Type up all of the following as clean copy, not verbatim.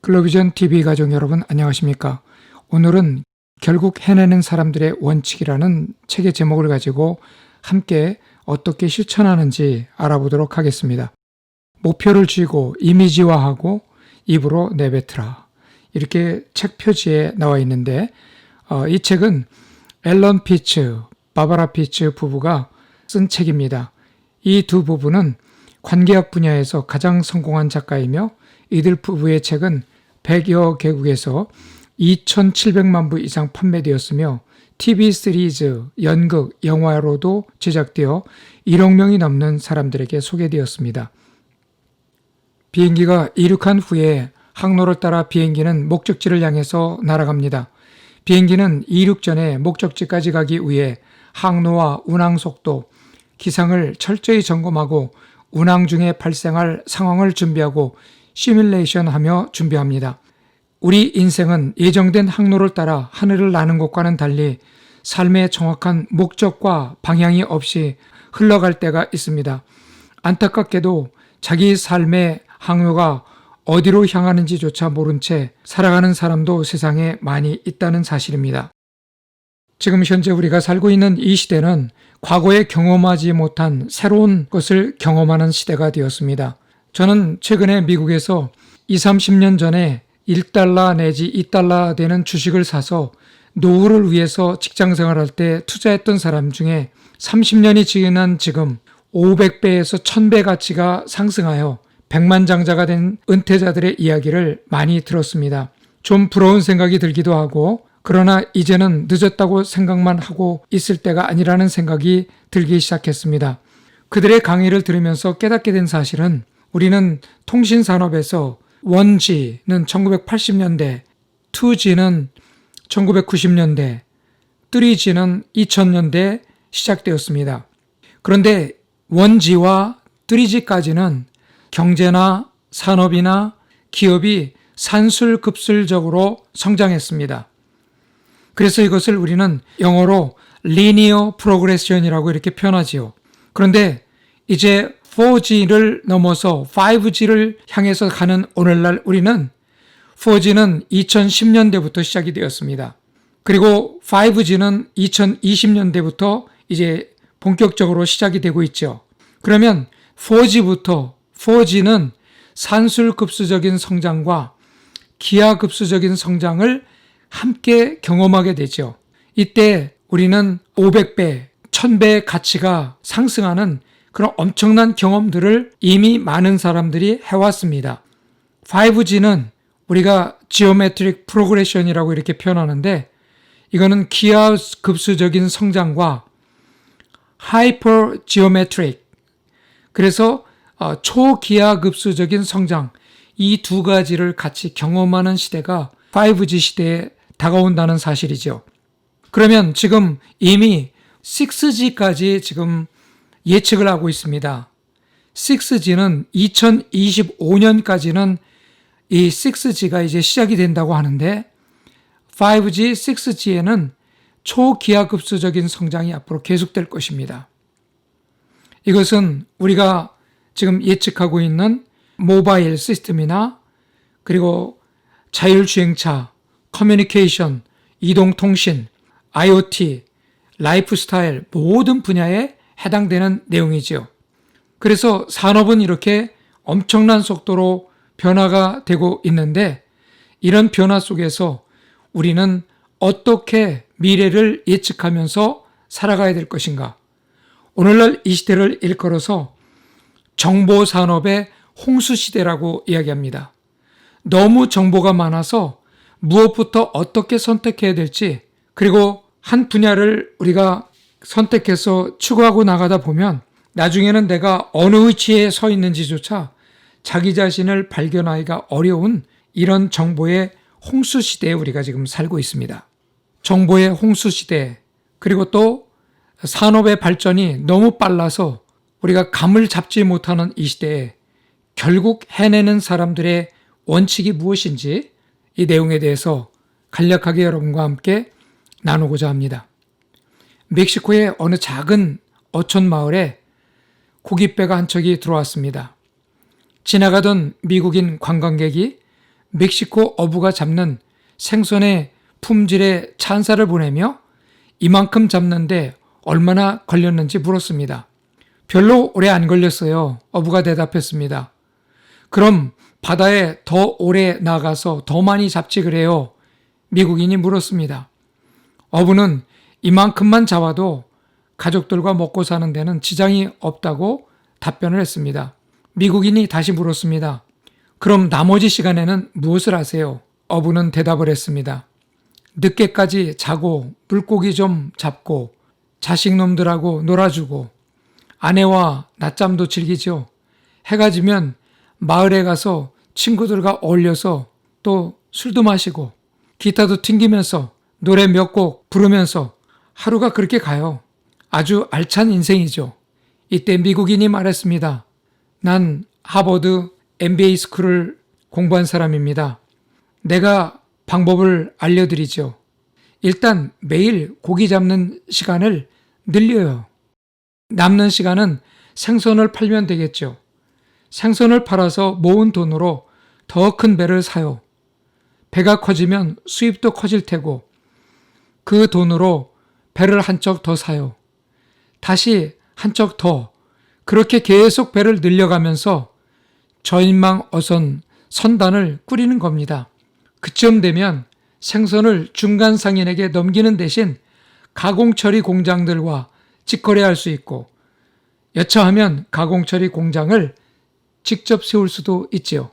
글로비전 TV 가족 여러분 안녕하십니까? 오늘은 결국 해내는 사람들의 원칙이라는 책의 제목을 가지고 함께 어떻게 실천하는지 알아보도록 하겠습니다. 목표를 쥐고 이미지화하고 입으로 내뱉으라. 이렇게 책 표지에 나와 있는데 이 책은 앨런 피츠, 바바라 피츠 부부가 쓴 책입니다. 이 두 부부는 관계학 분야에서 가장 성공한 작가이며 이들 부부의 책은 100여 개국에서 2,700만 부 이상 판매되었으며 TV 시리즈, 연극, 영화로도 제작되어 1억 명이 넘는 사람들에게 소개되었습니다. 비행기가 이륙한 후에 항로를 따라 비행기는 목적지를 향해서 날아갑니다. 비행기는 이륙 전에 목적지까지 가기 위해 항로와 운항 속도, 기상을 철저히 점검하고 운항 중에 발생할 상황을 준비하고 시뮬레이션하며 준비합니다. 우리 인생은 예정된 항로를 따라 하늘을 나는 것과는 달리 삶의 정확한 목적과 방향이 없이 흘러갈 때가 있습니다. 안타깝게도 자기 삶의 항로가 어디로 향하는지조차 모른 채 살아가는 사람도 세상에 많이 있다는 사실입니다. 지금 현재 우리가 살고 있는 이 시대는 과거에 경험하지 못한 새로운 것을 경험하는 시대가 되었습니다. 저는 최근에 미국에서 20-30년 전에 1달러 내지 2달러 되는 주식을 사서 노후를 위해서 직장생활할 때 투자했던 사람 중에 30년이 지난 지금 500배에서 1000배 가치가 상승하여 백만장자가 된 은퇴자들의 이야기를 많이 들었습니다. 좀 부러운 생각이 들기도 하고 그러나 이제는 늦었다고 생각만 하고 있을 때가 아니라는 생각이 들기 시작했습니다. 그들의 강의를 들으면서 깨닫게 된 사실은 우리는 통신산업에서 1G는 1980년대, 2G는 1990년대, 3G는 2000년대에 시작되었습니다. 그런데 1G와 3G까지는 경제나 산업이나 기업이 산술급술적으로 성장했습니다. 그래서 이것을 우리는 영어로 linear progression이라고 이렇게 표현하지요. 그런데 이제 4G를 넘어서 5G를 향해서 가는 오늘날 우리는 4G는 2010년대부터 시작이 되었습니다. 그리고 5G는 2020년대부터 이제 본격적으로 시작이 되고 있죠. 그러면 4G는 산술급수적인 성장과 기하급수적인 성장을 함께 경험하게 되죠. 이때 우리는 500배, 1000배의 가치가 상승하는 그런 엄청난 경험들을 이미 많은 사람들이 해왔습니다. 5G는 우리가 Geometric Progression이라고 이렇게 표현하는데 이거는 기하급수적인 성장과 Hypergeometric, 그래서 초기하급수적인 성장, 이 두 가지를 같이 경험하는 시대가 5G 시대에 다가온다는 사실이죠. 그러면 지금 이미 6G까지 지금 예측을 하고 있습니다. 6G는 2025년까지는 이 6G가 이제 시작이 된다고 하는데 5G, 6G에는 초기하급수적인 성장이 앞으로 계속될 것입니다. 이것은 우리가 지금 예측하고 있는 모바일 시스템이나 그리고 자율주행차, 커뮤니케이션, 이동통신, IoT, 라이프스타일 모든 분야에 해당되는 내용이지요. 그래서 산업은 이렇게 엄청난 속도로 변화가 되고 있는데 이런 변화 속에서 우리는 어떻게 미래를 예측하면서 살아가야 될 것인가? 오늘날 이 시대를 일컬어서 정보산업의 홍수시대라고 이야기합니다. 너무 정보가 많아서 무엇부터 어떻게 선택해야 될지, 그리고 한 분야를 우리가 선택해서 추구하고 나가다 보면 나중에는 내가 어느 위치에 서 있는지조차 자기 자신을 발견하기가 어려운 이런 정보의 홍수시대에 우리가 지금 살고 있습니다. 정보의 홍수시대, 그리고 또 산업의 발전이 너무 빨라서 우리가 감을 잡지 못하는 이 시대에 결국 해내는 사람들의 원칙이 무엇인지 이 내용에 대해서 간략하게 여러분과 함께 나누고자 합니다. 멕시코의 어느 작은 어촌 마을에 고깃배가 한 척이 들어왔습니다. 지나가던 미국인 관광객이 멕시코 어부가 잡는 생선의 품질에 찬사를 보내며 이만큼 잡는데 얼마나 걸렸는지 물었습니다. 별로 오래 안 걸렸어요. 어부가 대답했습니다. 그럼 바다에 더 오래 나가서 더 많이 잡지 그래요? 미국인이 물었습니다. 어부는 이만큼만 잡아도 가족들과 먹고 사는 데는 지장이 없다고 답변을 했습니다. 미국인이 다시 물었습니다. 그럼 나머지 시간에는 무엇을 하세요? 어부는 대답을 했습니다. 늦게까지 자고 물고기 좀 잡고 자식놈들하고 놀아주고 아내와 낮잠도 즐기죠. 해가 지면 마을에 가서 친구들과 어울려서 또 술도 마시고 기타도 튕기면서 노래 몇 곡 부르면서 하루가 그렇게 가요. 아주 알찬 인생이죠. 이때 미국인이 말했습니다. 난 하버드 MBA 스쿨을 공부한 사람입니다. 내가 방법을 알려드리죠. 일단 매일 고기 잡는 시간을 늘려요. 남는 시간은 생선을 팔면 되겠죠. 생선을 팔아서 모은 돈으로 더 큰 배를 사요. 배가 커지면 수입도 커질 테고 그 돈으로 배를 한 척 더 사요. 다시 한 척 더. 그렇게 계속 배를 늘려가면서 저인망 어선 선단을 꾸리는 겁니다. 그쯤 되면 생선을 중간 상인에게 넘기는 대신 가공처리 공장들과 직거래할 수 있고 여차하면 가공처리 공장을 직접 세울 수도 있지요.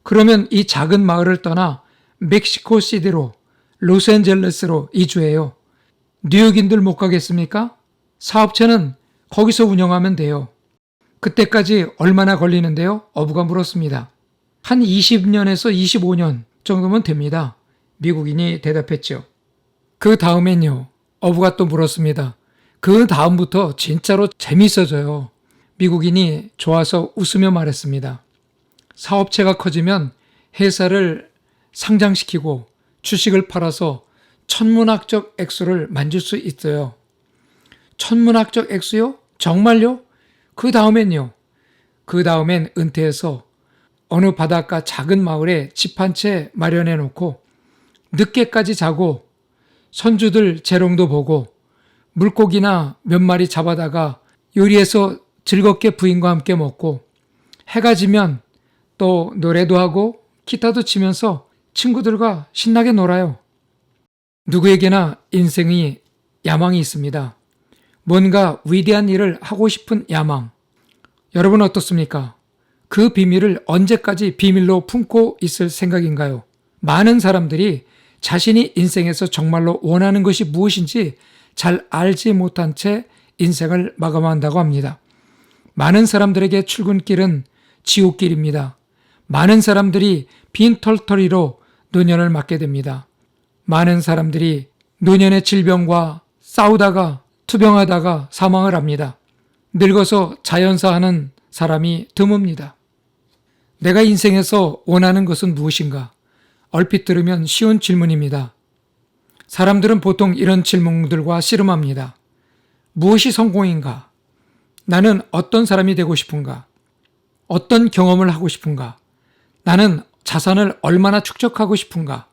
그러면 이 작은 마을을 떠나 멕시코 시티로 로스앤젤레스로 이주해요. 뉴욕인들 못 가겠습니까? 사업체는 거기서 운영하면 돼요. 그때까지 얼마나 걸리는데요? 어부가 물었습니다. 한 20년에서 25년 정도면 됩니다. 미국인이 대답했죠. 그 다음엔요. 어부가 또 물었습니다. 그 다음부터 진짜로 재밌어져요. 미국인이 좋아서 웃으며 말했습니다. 사업체가 커지면 회사를 상장시키고 주식을 팔아서 천문학적 액수를 만질 수 있어요. 천문학적 액수요? 정말요? 그 다음엔요. 그 다음엔 은퇴해서 어느 바닷가 작은 마을에 집 한 채 마련해 놓고 늦게까지 자고 선주들 재롱도 보고 물고기나 몇 마리 잡아다가 요리해서 즐겁게 부인과 함께 먹고 해가 지면 또 노래도 하고 기타도 치면서 친구들과 신나게 놀아요. 누구에게나 인생이 야망이 있습니다. 뭔가 위대한 일을 하고 싶은 야망. 여러분 어떻습니까? 그 비밀을 언제까지 비밀로 품고 있을 생각인가요? 많은 사람들이 자신이 인생에서 정말로 원하는 것이 무엇인지 잘 알지 못한 채 인생을 마감한다고 합니다. 많은 사람들에게 출근길은 지옥길입니다. 많은 사람들이 빈 털터리로 노년을 맞게 됩니다. 많은 사람들이 노년의 질병과 싸우다가 투병하다가 사망을 합니다. 늙어서 자연사하는 사람이 드뭅니다. 내가 인생에서 원하는 것은 무엇인가? 얼핏 들으면 쉬운 질문입니다. 사람들은 보통 이런 질문들과 씨름합니다. 무엇이 성공인가? 나는 어떤 사람이 되고 싶은가? 어떤 경험을 하고 싶은가? 나는 자산을 얼마나 축적하고 싶은가?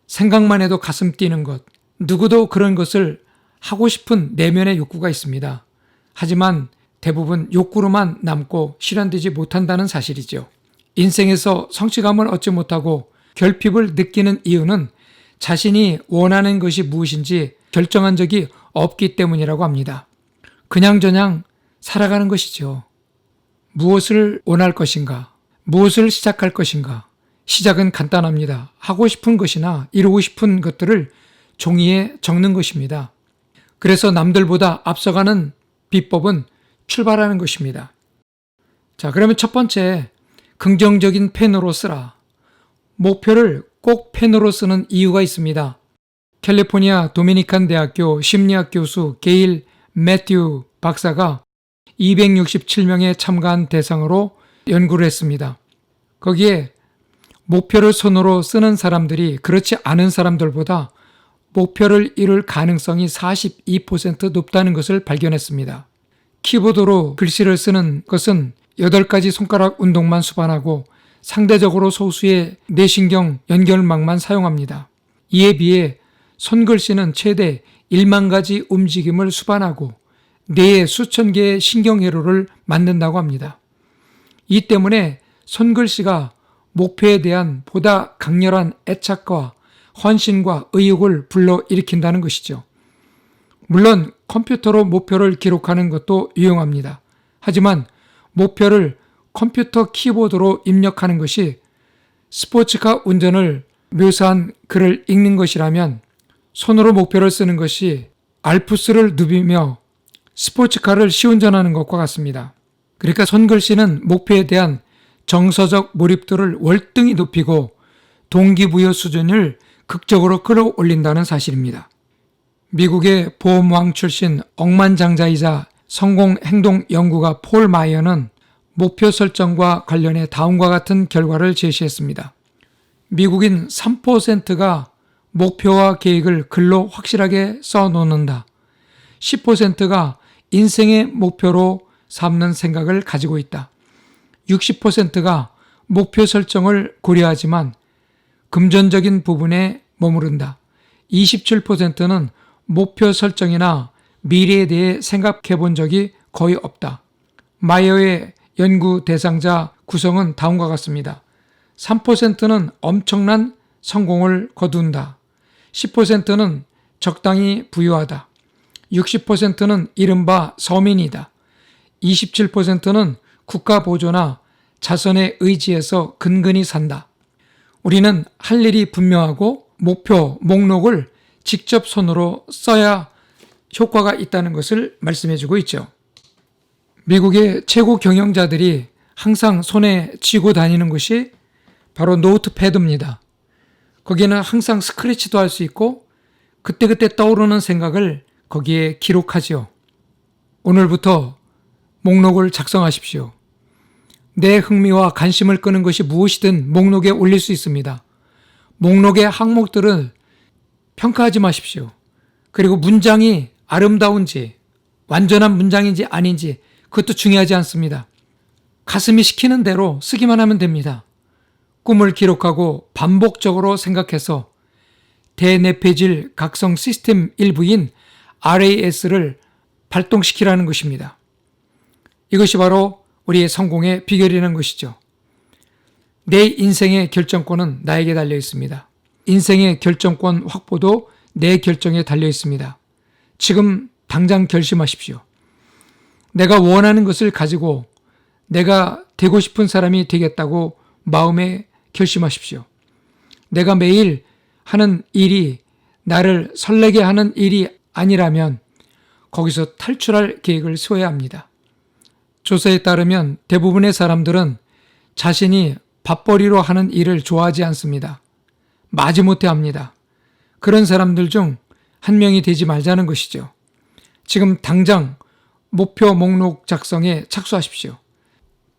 생각만 해도 가슴 뛰는 것. 누구도 그런 것을 하고 싶은 내면의 욕구가 있습니다. 하지만 대부분 욕구로만 남고 실현되지 못한다는 사실이죠. 인생에서 성취감을 얻지 못하고 결핍을 느끼는 이유는 자신이 원하는 것이 무엇인지 결정한 적이 없기 때문이라고 합니다. 그냥저냥 살아가는 것이죠. 무엇을 원할 것인가? 무엇을 시작할 것인가? 시작은 간단합니다. 하고 싶은 것이나 이루고 싶은 것들을 종이에 적는 것입니다. 그래서 남들보다 앞서가는 비법은 출발하는 것입니다. 자, 그러면 첫 번째, 긍정적인 펜으로 쓰라. 목표를 꼭 펜으로 쓰는 이유가 있습니다. 캘리포니아 도미니칸 대학교 심리학 교수 게일 매튜 박사가 267명의 참가한 대상으로 연구를 했습니다. 거기에 목표를 손으로 쓰는 사람들이 그렇지 않은 사람들보다 목표를 이룰 가능성이 42% 높다는 것을 발견했습니다. 키보드로 글씨를 쓰는 것은 8가지 손가락 운동만 수반하고 상대적으로 소수의 뇌신경 연결망만 사용합니다. 이에 비해 손글씨는 최대 1만 가지 움직임을 수반하고 뇌에 수천 개의 신경회로를 만든다고 합니다. 이 때문에 손글씨가 목표에 대한 보다 강렬한 애착과 헌신과 의욕을 불러일으킨다는 것이죠. 물론 컴퓨터로 목표를 기록하는 것도 유용합니다. 하지만 목표를 컴퓨터 키보드로 입력하는 것이 스포츠카 운전을 묘사한 글을 읽는 것이라면 손으로 목표를 쓰는 것이 알프스를 누비며 스포츠카를 시운전하는 것과 같습니다. 그러니까 손글씨는 목표에 대한 정서적 몰입도를 월등히 높이고 동기부여 수준을 극적으로 끌어올린다는 사실입니다. 미국의 보험왕 출신 억만장자이자 성공행동연구가 폴 마이어는 목표 설정과 관련해 다음과 같은 결과를 제시했습니다. 미국인 3%가 목표와 계획을 글로 확실하게 써놓는다. 10%가 인생의 목표로 삼는 생각을 가지고 있다. 60%가 목표 설정을 고려하지만 금전적인 부분에 머무른다. 27%는 목표 설정이나 미래에 대해 생각해 본 적이 거의 없다. 마이어의 연구 대상자 구성은 다음과 같습니다. 3%는 엄청난 성공을 거둔다. 10%는 적당히 부유하다. 60%는 이른바 서민이다. 27%는 국가 보조나 자선의 의지에서 근근히 산다. 우리는 할 일이 분명하고 목표, 목록을 직접 손으로 써야 효과가 있다는 것을 말씀해주고 있죠. 미국의 최고 경영자들이 항상 손에 쥐고 다니는 것이 바로 노트패드입니다. 거기에는 항상 스크래치도 할 수 있고 그때그때 떠오르는 생각을 거기에 기록하지요. 오늘부터 목록을 작성하십시오. 내 흥미와 관심을 끄는 것이 무엇이든 목록에 올릴 수 있습니다. 목록의 항목들을 평가하지 마십시오. 그리고 문장이 아름다운지 완전한 문장인지 아닌지 그것도 중요하지 않습니다. 가슴이 시키는 대로 쓰기만 하면 됩니다. 꿈을 기록하고 반복적으로 생각해서 대뇌폐질 각성 시스템 일부인 RAS를 발동시키라는 것입니다. 이것이 바로 우리의 성공의 비결이라는 것이죠. 내 인생의 결정권은 나에게 달려 있습니다. 인생의 결정권 확보도 내 결정에 달려 있습니다. 지금 당장 결심하십시오. 내가 원하는 것을 가지고 내가 되고 싶은 사람이 되겠다고 마음에 결심하십시오. 내가 매일 하는 일이 나를 설레게 하는 일이 아니라면 거기서 탈출할 계획을 세워야 합니다. 조사에 따르면 대부분의 사람들은 자신이 밥벌이로 하는 일을 좋아하지 않습니다. 마지못해 합니다. 그런 사람들 중 한 명이 되지 말자는 것이죠. 지금 당장 목표 목록 작성에 착수하십시오.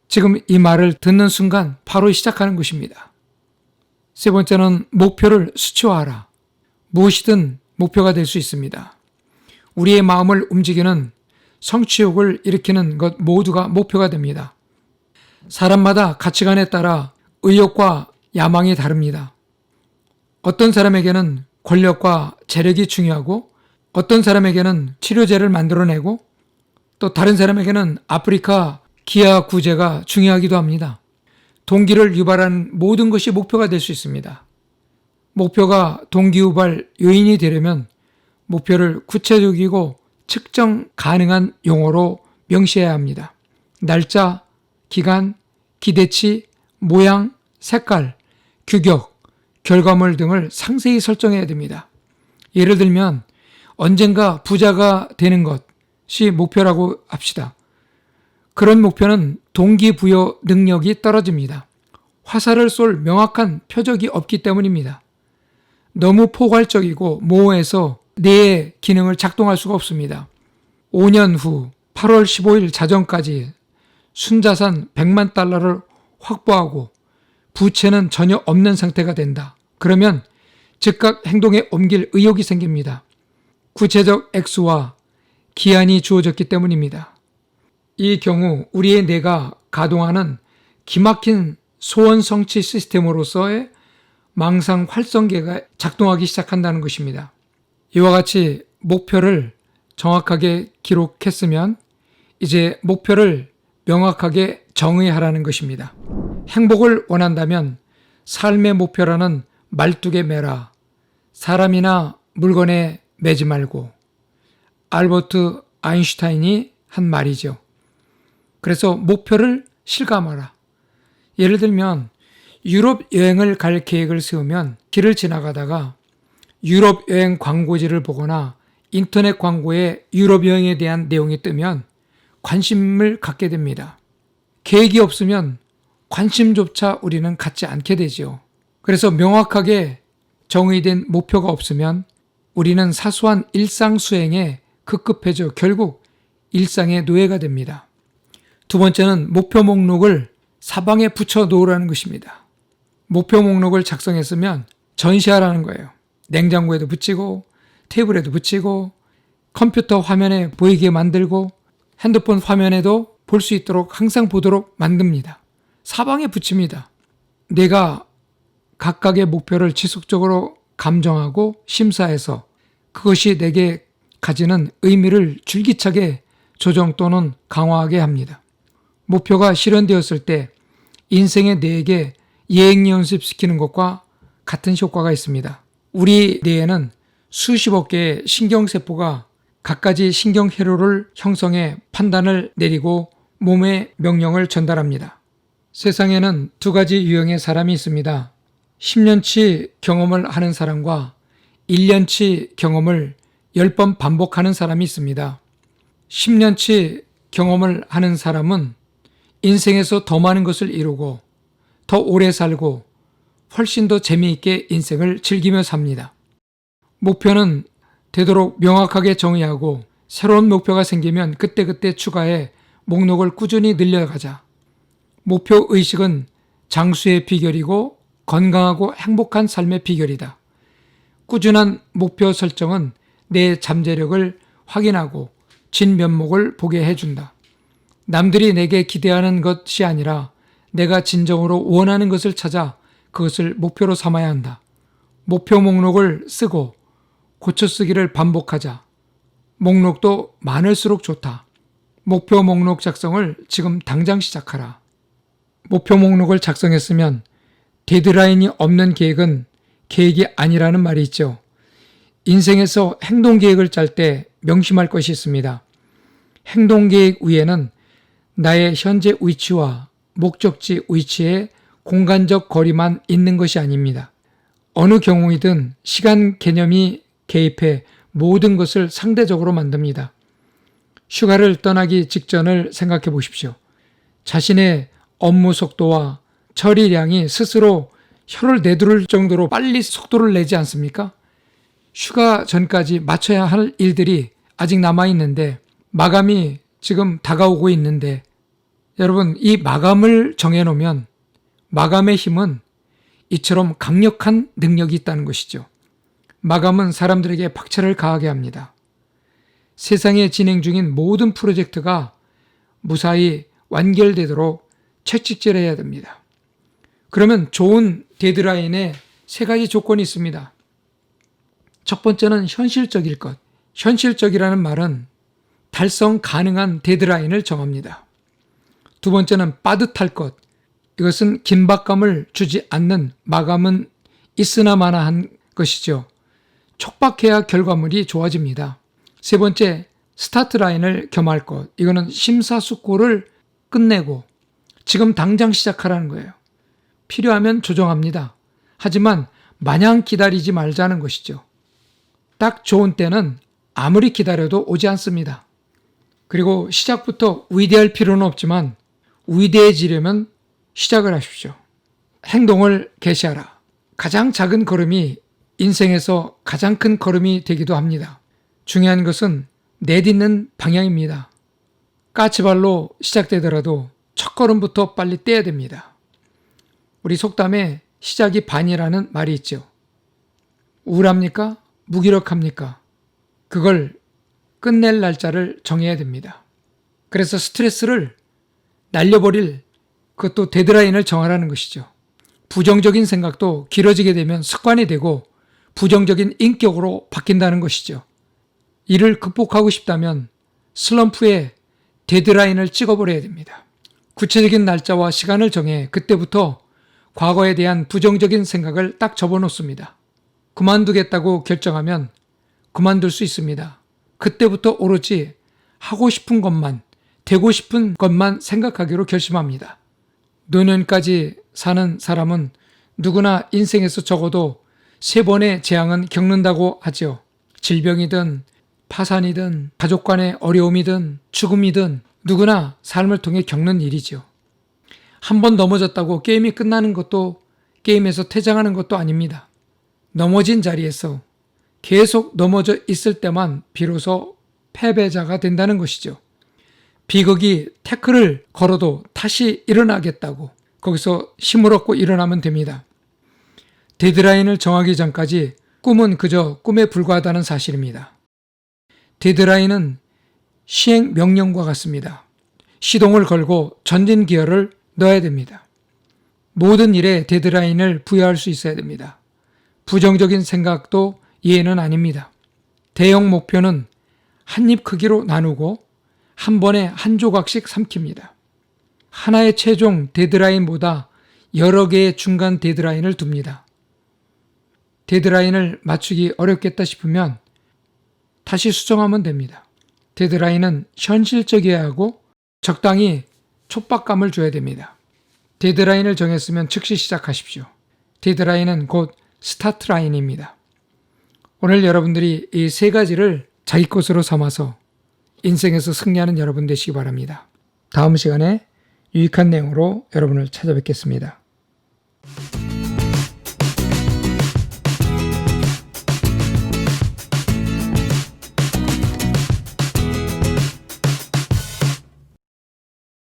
지금 이 말을 듣는 순간 바로 시작하는 것입니다. 세 번째는 목표를 수치화하라. 무엇이든 목표가 될 수 있습니다. 우리의 마음을 움직이는 성취욕을 일으키는 것 모두가 목표가 됩니다. 사람마다 가치관에 따라 의욕과 야망이 다릅니다. 어떤 사람에게는 권력과 재력이 중요하고 어떤 사람에게는 치료제를 만들어내고 또 다른 사람에게는 아프리카 기아 구제가 중요하기도 합니다. 동기를 유발하는 모든 것이 목표가 될 수 있습니다. 목표가 동기유발 요인이 되려면 목표를 구체적이고 측정 가능한 용어로 명시해야 합니다. 날짜, 기간, 기대치, 모양, 색깔, 규격, 결과물 등을 상세히 설정해야 됩니다. 예를 들면 언젠가 부자가 되는 것이 목표라고 합시다. 그런 목표는 동기부여 능력이 떨어집니다. 화살을 쏠 명확한 표적이 없기 때문입니다. 너무 포괄적이고 모호해서 뇌의 기능을 작동할 수가 없습니다. 5년 후 8월 15일 자정까지 순자산 100만 달러를 확보하고 부채는 전혀 없는 상태가 된다. 그러면 즉각 행동에 옮길 의욕이 생깁니다. 구체적 액수와 기한이 주어졌기 때문입니다. 이 경우 우리의 뇌가 가동하는 기막힌 소원 성취 시스템으로서의 망상 활성계가 작동하기 시작한다는 것입니다. 이와 같이 목표를 정확하게 기록했으면 이제 목표를 명확하게 정의하라는 것입니다. 행복을 원한다면 삶의 목표라는 말뚝에 매라. 사람이나 물건에 매지 말고. 알버트 아인슈타인이 한 말이죠. 그래서 목표를 실감하라. 예를 들면 유럽 여행을 갈 계획을 세우면 길을 지나가다가 유럽 여행 광고지를 보거나 인터넷 광고에 유럽 여행에 대한 내용이 뜨면 관심을 갖게 됩니다. 계획이 없으면 관심조차 우리는 갖지 않게 되죠. 그래서 명확하게 정의된 목표가 없으면 우리는 사소한 일상 수행에 급급해져 결국 일상의 노예가 됩니다. 두 번째는 목표 목록을 사방에 붙여 놓으라는 것입니다. 목표 목록을 작성했으면 전시하라는 거예요. 냉장고에도 붙이고 테이블에도 붙이고 컴퓨터 화면에 보이게 만들고 핸드폰 화면에도 볼 수 있도록 항상 보도록 만듭니다. 사방에 붙입니다. 내가 각각의 목표를 지속적으로 감정하고 심사해서 그것이 내게 가지는 의미를 줄기차게 조정 또는 강화하게 합니다. 목표가 실현되었을 때 인생의 뇌에게 예행 연습시키는 것과 같은 효과가 있습니다. 우리 뇌에는 수십억 개의 신경세포가 갖가지 신경회로를 형성해 판단을 내리고 몸에 명령을 전달합니다. 세상에는 두 가지 유형의 사람이 있습니다. 10년치 경험을 하는 사람과 1년치 경험을 10번 반복하는 사람이 있습니다. 10년치 경험을 하는 사람은 인생에서 더 많은 것을 이루고 더 오래 살고 훨씬 더 재미있게 인생을 즐기며 삽니다. 목표는 되도록 명확하게 정의하고 새로운 목표가 생기면 그때그때 추가해 목록을 꾸준히 늘려가자. 목표 의식은 장수의 비결이고 건강하고 행복한 삶의 비결이다. 꾸준한 목표 설정은 내 잠재력을 확인하고 진면목을 보게 해준다. 남들이 내게 기대하는 것이 아니라 내가 진정으로 원하는 것을 찾아 그것을 목표로 삼아야 한다. 목표 목록을 쓰고 고쳐쓰기를 반복하자. 목록도 많을수록 좋다. 목표 목록 작성을 지금 당장 시작하라. 목표 목록을 작성했으면 데드라인이 없는 계획은 계획이 아니라는 말이 있죠. 인생에서 행동 계획을 짤 때 명심할 것이 있습니다. 행동 계획 위에는 나의 현재 위치와 목적지 위치의 공간적 거리만 있는 것이 아닙니다. 어느 경우이든 시간 개념이 개입해 모든 것을 상대적으로 만듭니다. 휴가를 떠나기 직전을 생각해 보십시오. 자신의 업무 속도와 처리량이 스스로 혀를 내두를 정도로 빨리 속도를 내지 않습니까? 휴가 전까지 마쳐야 할 일들이 아직 남아있는데 마감이 지금 다가오고 있는데 여러분 이 마감을 정해놓으면 마감의 힘은 이처럼 강력한 능력이 있다는 것이죠. 마감은 사람들에게 박차를 가하게 합니다. 세상에 진행 중인 모든 프로젝트가 무사히 완결되도록 채찍질해야 됩니다. 그러면 좋은 데드라인에 세 가지 조건이 있습니다. 첫 번째는 현실적일 것. 현실적이라는 말은 달성 가능한 데드라인을 정합니다. 두 번째는 빠듯할 것. 이것은 긴박감을 주지 않는 마감은 있으나 마나한 것이죠. 촉박해야 결과물이 좋아집니다. 세 번째, 스타트 라인을 겸할 것. 이거는 심사숙고를 끝내고 지금 당장 시작하라는 거예요. 필요하면 조정합니다. 하지만 마냥 기다리지 말자는 것이죠. 딱 좋은 때는 아무리 기다려도 오지 않습니다. 그리고 시작부터 위대할 필요는 없지만 위대해지려면 시작을 하십시오. 행동을 개시하라. 가장 작은 걸음이 인생에서 가장 큰 걸음이 되기도 합니다. 중요한 것은 내딛는 방향입니다. 까치발로 시작되더라도 첫 걸음부터 빨리 떼야 됩니다. 우리 속담에 시작이 반이라는 말이 있죠. 우울합니까? 무기력합니까? 그걸 끝낼 날짜를 정해야 됩니다. 그래서 스트레스를 날려버릴 그것도 데드라인을 정하라는 것이죠. 부정적인 생각도 길어지게 되면 습관이 되고 부정적인 인격으로 바뀐다는 것이죠. 이를 극복하고 싶다면 슬럼프에 데드라인을 찍어버려야 됩니다. 구체적인 날짜와 시간을 정해 그때부터 과거에 대한 부정적인 생각을 딱 접어놓습니다. 그만두겠다고 결정하면 그만둘 수 있습니다. 그때부터 오로지 하고 싶은 것만, 되고 싶은 것만 생각하기로 결심합니다. 노년까지 사는 사람은 누구나 인생에서 적어도 3번의 재앙은 겪는다고 하죠. 질병이든 파산이든 가족 간의 어려움이든 죽음이든 누구나 삶을 통해 겪는 일이죠. 한 번 넘어졌다고 게임이 끝나는 것도 게임에서 퇴장하는 것도 아닙니다. 넘어진 자리에서 계속 넘어져 있을 때만 비로소 패배자가 된다는 것이죠. 비극이 태클을 걸어도 다시 일어나겠다고 거기서 힘을 얻고 일어나면 됩니다. 데드라인을 정하기 전까지 꿈은 그저 꿈에 불과하다는 사실입니다. 데드라인은 시행 명령과 같습니다. 시동을 걸고 전진 기어를 넣어야 됩니다. 모든 일에 데드라인을 부여할 수 있어야 됩니다. 부정적인 생각도 예외는 아닙니다. 대형 목표는 한 입 크기로 나누고 한 번에 한 조각씩 삼킵니다. 하나의 최종 데드라인보다 여러 개의 중간 데드라인을 둡니다. 데드라인을 맞추기 어렵겠다 싶으면 다시 수정하면 됩니다. 데드라인은 현실적이어야 하고 적당히 촉박감을 줘야 됩니다. 데드라인을 정했으면 즉시 시작하십시오. 데드라인은 곧 스타트라인입니다. 오늘 여러분들이 이 3가지를 자기 것으로 삼아서 인생에서 승리하는 여러분 되시기 바랍니다. 다음 시간에 유익한 내용으로 여러분을 찾아뵙겠습니다.